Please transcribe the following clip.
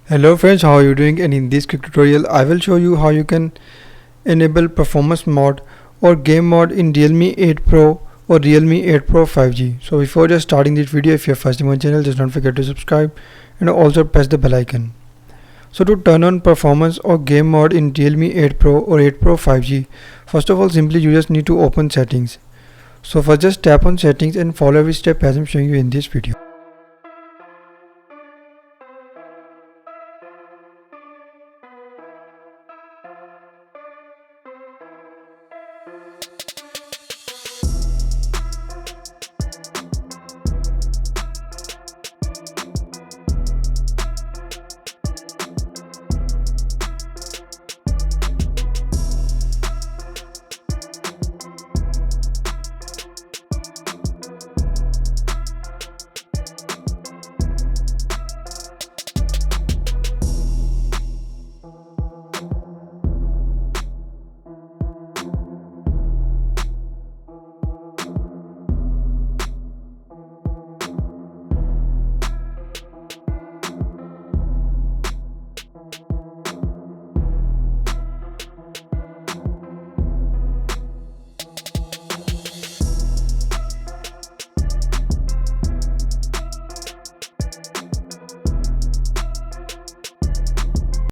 Hello friends, how are you doing? And in this quick tutorial I will show you how you can enable performance mode or game mode in Realme 8 Pro or Realme 8 Pro 5G. So before just starting this video, if you are first time on my channel, just don't forget to subscribe and also press the bell icon. So to turn on performance or game mode in Realme 8 Pro or 8 Pro 5G, first of all simply you just need to open settings. So first just tap on settings and follow every step as I'm showing you in this video.